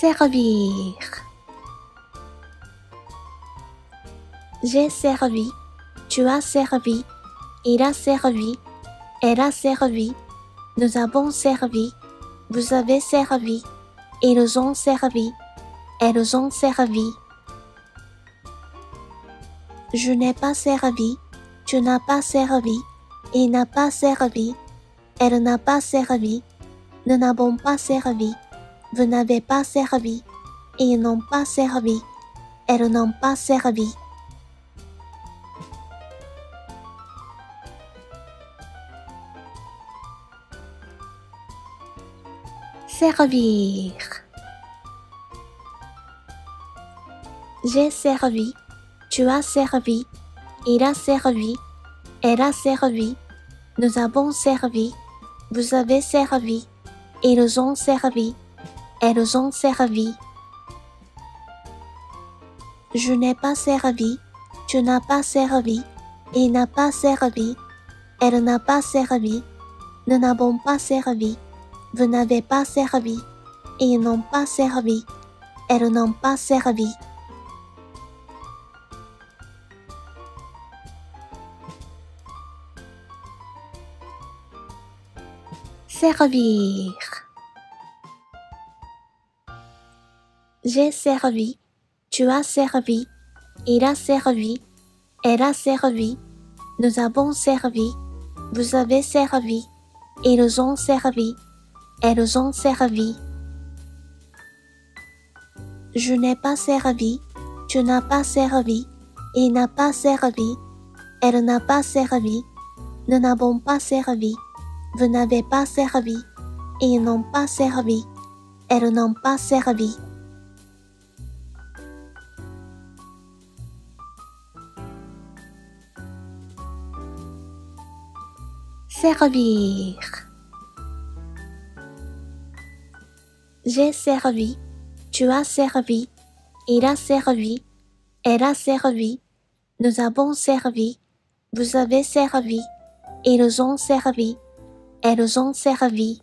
Servir. J'ai servi, tu as servi, il a servi, elle a servi, nous avons servi, vous avez servi, ils ont servi, elles ont servi. Je n'ai pas servi, tu n'as pas servi, il n'a pas servi, elle n'a pas servi, nous n'avons pas servi, vous n'avez pas servi, ils n'ont pas servi, elles n'ont pas servi. Servir. J'ai servi, tu as servi, il a servi, elle a servi, nous avons servi, vous avez servi, ils ont servi, elles ont servi. Je n'ai pas servi, tu n'as pas servi, il n'a pas servi, elle n'a pas servi, nous n'avons pas servi, vous n'avez pas servi, ils n'ont pas servi, elles n'ont pas servi. Servir. J'ai servi, tu as servi, il a servi, elle a servi, nous avons servi, vous avez servi, ils ont servi, elles ont servi. Je n'ai pas servi, tu n'as pas servi, il n'a pas servi, elle n'a pas servi, nous n'avons pas servi, vous n'avez pas servi, ils n'ont pas servi, elles n'ont pas servi. Servir. J'ai servi, tu as servi, il a servi, elle a servi, nous avons servi, vous avez servi, ils ont servi, elles ont servi.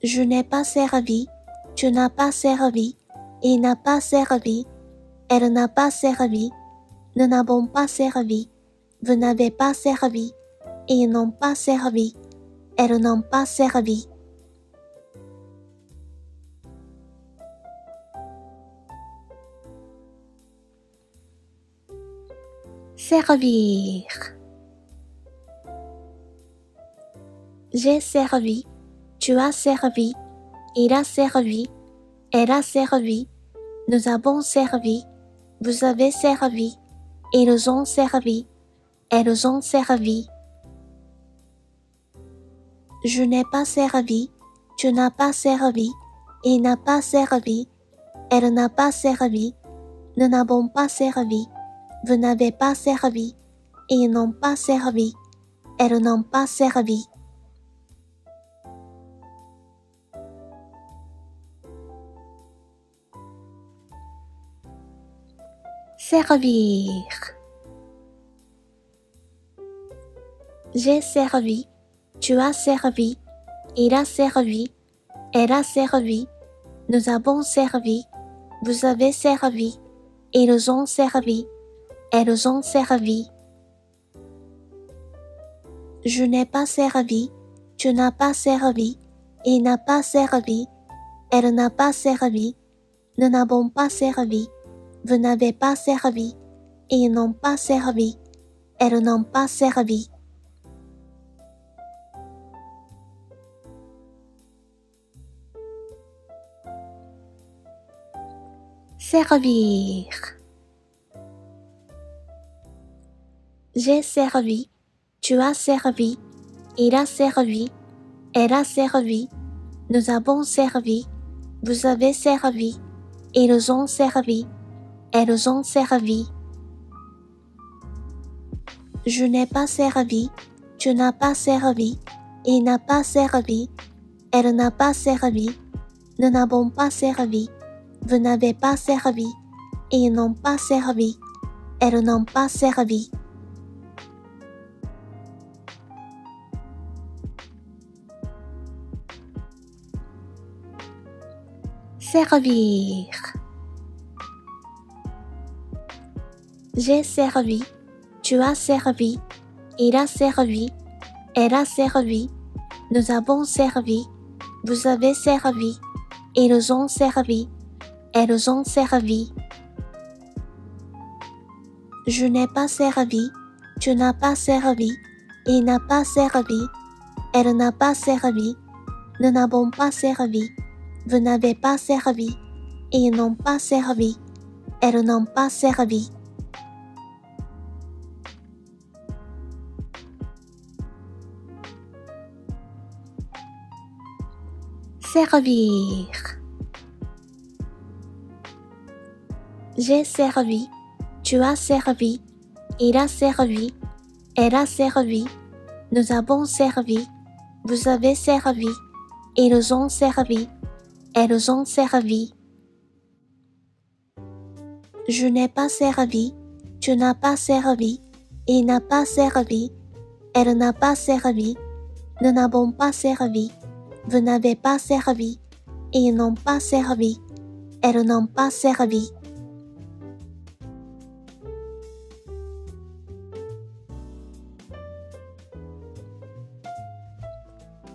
Je n'ai pas servi, tu n'as pas servi, il n'a pas servi, elle n'a pas servi, nous n'avons pas servi, vous n'avez pas servi, ils n'ont pas servi, elles n'ont pas servi. Servir. J'ai servi, tu as servi, il a servi, elle a servi, nous avons servi, vous avez servi, ils ont servi, elles ont servi. Je n'ai pas servi, tu n'as pas servi, il n'a pas servi, elle n'a pas servi, nous n'avons pas servi, vous n'avez pas servi, ils n'ont pas servi, elles n'ont pas servi. Servir. J'ai servi, tu as servi, il a servi, elle a servi, nous avons servi, vous avez servi, ils ont servi, elles ont servi. Je n'ai pas servi, tu n'as pas servi, il n'a pas servi, elle n'a pas servi, nous n'avons pas servi, vous n'avez pas servi, ils n'ont pas servi, elles n'ont pas servi. Servir. J'ai servi, tu as servi, il a servi, elle a servi, nous avons servi, vous avez servi, ils ont servi, elles ont servi. Je n'ai pas servi, tu n'as pas servi, il n'a pas servi, elle n'a pas servi, nous n'avons pas servi, vous n'avez pas servi, ils n'ont pas servi, elles n'ont pas servi. Servir. J'ai servi, tu as servi, il a servi, elle a servi, nous avons servi, vous avez servi, ils ont servi, elles ont servi. Je n'ai pas servi, tu n'as pas servi, il n'a pas servi, elle n'a pas servi, nous n'avons pas servi, vous n'avez pas servi, ils n'ont pas servi, elles n'ont pas servi. Servir. J'ai servi, tu as servi, il a servi, elle a servi, nous avons servi, vous avez servi, ils ont servi, elles ont servi. Je n'ai pas servi, tu n'as pas servi, il n'a pas servi, elle n'a pas servi, nous n'avons pas servi, vous n'avez pas servi, ils n'ont pas servi, elles n'ont pas servi.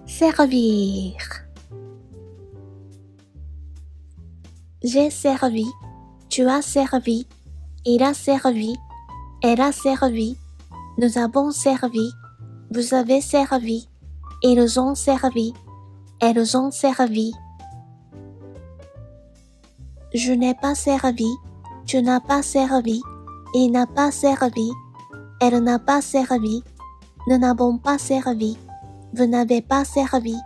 Servir. J'ai servi, tu as servi, il a servi, elle a servi, nous avons servi, vous avez servi, ils ont servi, elles ont servi. Je n'ai pas servi, tu n'as pas servi, il n'a pas servi, elle n'a pas servi, nous n'avons pas servi, vous n'avez pas servi,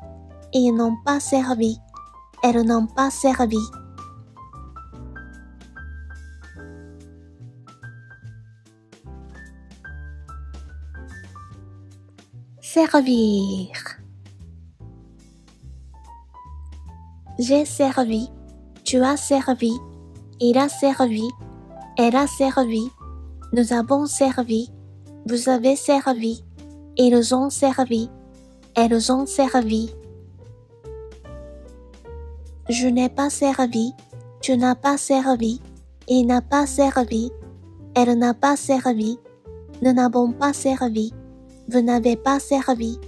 ils n'ont pas servi, elles n'ont pas servi. Servir. J'ai servi, tu as servi, il a servi, elle a servi, nous avons servi, vous avez servi, ils ont servi, elles ont servi. Je n'ai pas servi, tu n'as pas servi, il n'a pas servi, elle n'a pas servi, nous n'avons pas servi, vous n'avez pas servi,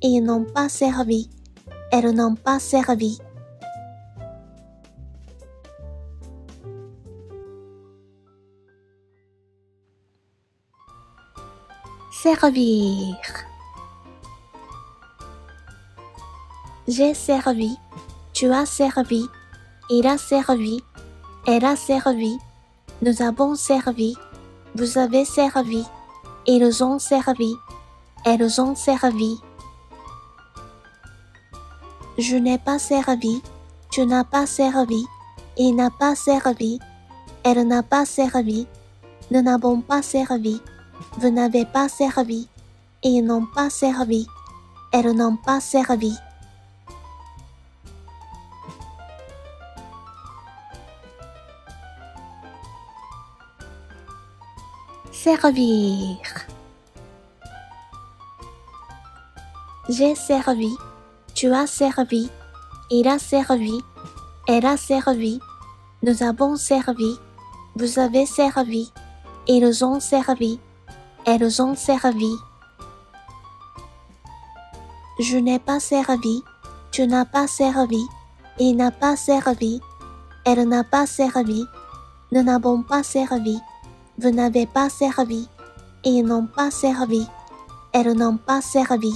ils n'ont pas servi, elles n'ont pas servi. Servir. J'ai servi, tu as servi, il a servi, elle a servi, nous avons servi, vous avez servi, ils ont servi, elles ont servi. Je n'ai pas servi, tu n'as pas servi, il n'a pas servi, elle n'a pas servi, nous n'avons pas servi, vous n'avez pas servi, ils n'ont pas servi, elles n'ont pas servi. Servir. J'ai servi, tu as servi, il a servi, elle a servi, nous avons servi, vous avez servi, ils ont servi, elles ont servi. Je n'ai pas servi, tu n'as pas servi, il n'a pas servi, elle n'a pas servi, nous n'avons pas servi, vous n'avez pas servi, ils n'ont pas servi, elles n'ont pas servi.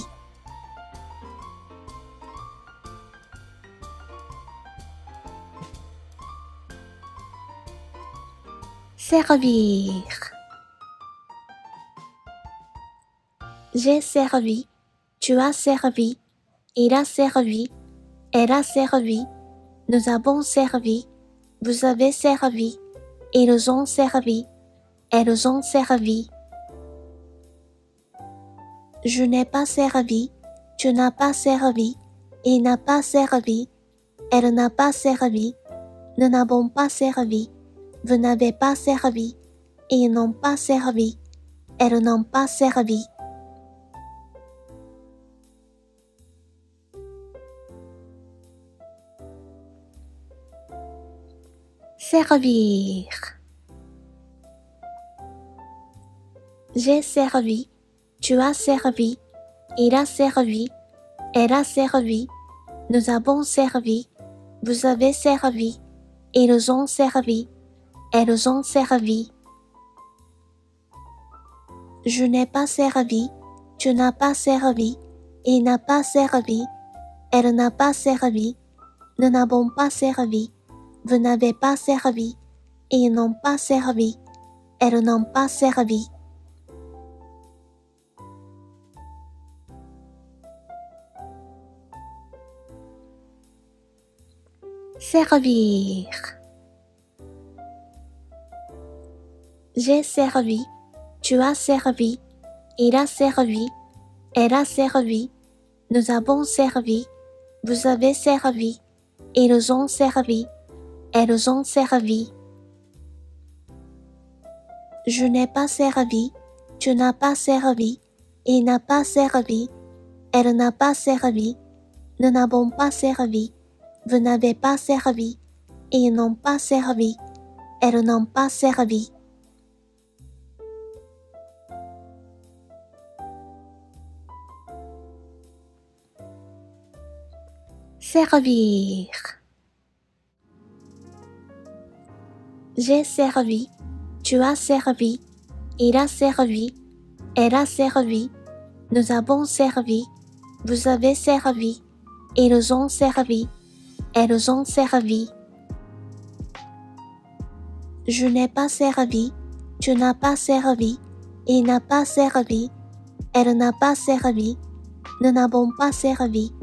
Servir. J'ai servi, tu as servi, il a servi, elle a servi, nous avons servi, vous avez servi, ils ont servi, elles ont servi. Je n'ai pas servi, tu n'as pas servi, il n'a pas servi, elle n'a pas servi, nous n'avons pas servi, vous n'avez pas servi, ils n'ont pas servi, elles n'ont pas servi. Servir. J'ai servi, tu as servi, il a servi, elle a servi, nous avons servi, vous avez servi, ils ont servi, elles ont servi. Je n'ai pas servi, tu n'as pas servi, il n'a pas servi, elle n'a pas servi, nous n'avons pas servi, vous n'avez pas servi, ils n'ont pas servi, elles n'ont pas servi. Servir. J'ai servi, tu as servi, il a servi, elle a servi, nous avons servi, vous avez servi, ils ont servi, elles ont servi. Je n'ai pas servi, tu n'as pas servi, il n'a pas servi, elle n'a pas servi, nous n'avons pas servi, vous n'avez pas servi, ils n'ont pas servi, elles n'ont pas servi. Servir. J'ai servi, tu as servi, il a servi, elle a servi, nous avons servi, vous avez servi, ils ont servi, elles ont servi. Je n'ai pas servi, tu n'as pas servi, il n'a pas servi, elle n'a pas servi, nous n'avons pas servi,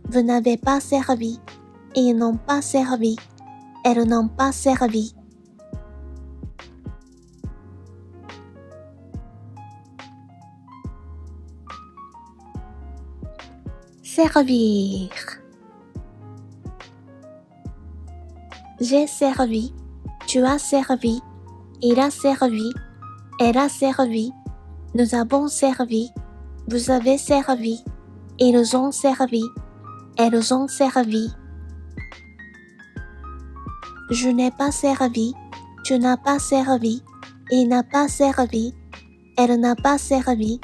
vous n'avez pas servi, ils n'ont pas servi, elles n'ont pas servi. Servir. J'ai servi, tu as servi, il a servi, elle a servi, nous avons servi, vous avez servi, ils ont servi, elles ont servi. Je n'ai pas servi, tu n'as pas servi, il n'a pas servi, elle n'a pas servi,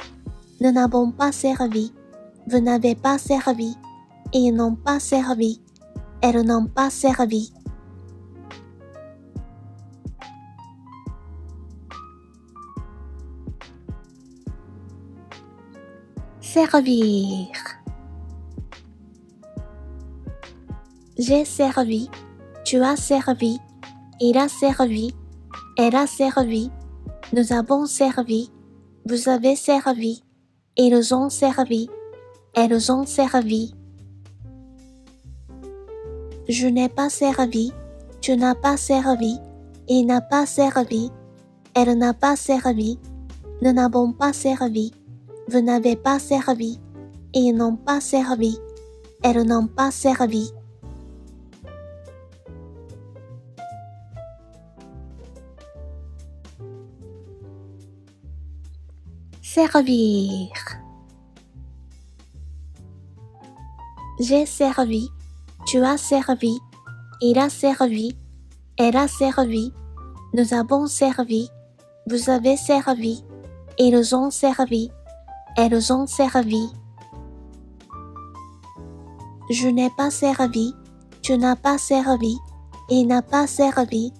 nous n'avons pas servi, vous n'avez pas servi, ils n'ont pas servi, elles n'ont pas servi. Servir. J'ai servi, tu as servi, il a servi, elle a servi, nous avons servi, vous avez servi, ils ont servi, elles ont servi. Je n'ai pas servi, tu n'as pas servi, il n'a pas servi, elle n'a pas servi, nous n'avons pas servi, vous n'avez pas servi, ils n'ont pas servi, elles n'ont pas servi. Servir. J'ai servi, tu as servi, il a servi, elle a servi, nous avons servi, vous avez servi, ils ont servi, elles ont servi. Je n'ai pas servi, tu n'as pas servi, il n'a pas servi,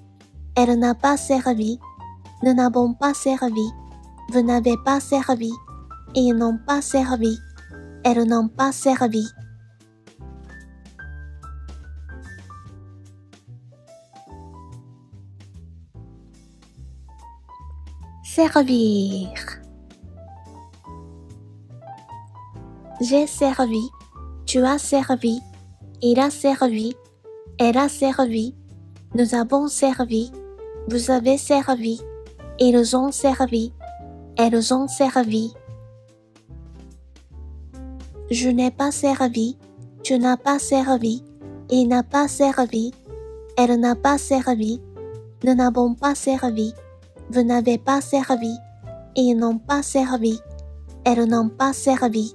elle n'a pas servi, nous n'avons pas servi, vous n'avez pas servi, ils n'ont pas servi, elles n'ont pas servi. Servir. J'ai servi, tu as servi, il a servi, elle a servi, nous avons servi, vous avez servi, ils ont servi, elles ont servi. Je n'ai pas servi, tu n'as pas servi, il n'a pas servi, elle n'a pas servi, nous n'avons pas servi, vous n'avez pas servi, ils n'ont pas servi, elles n'ont pas servi.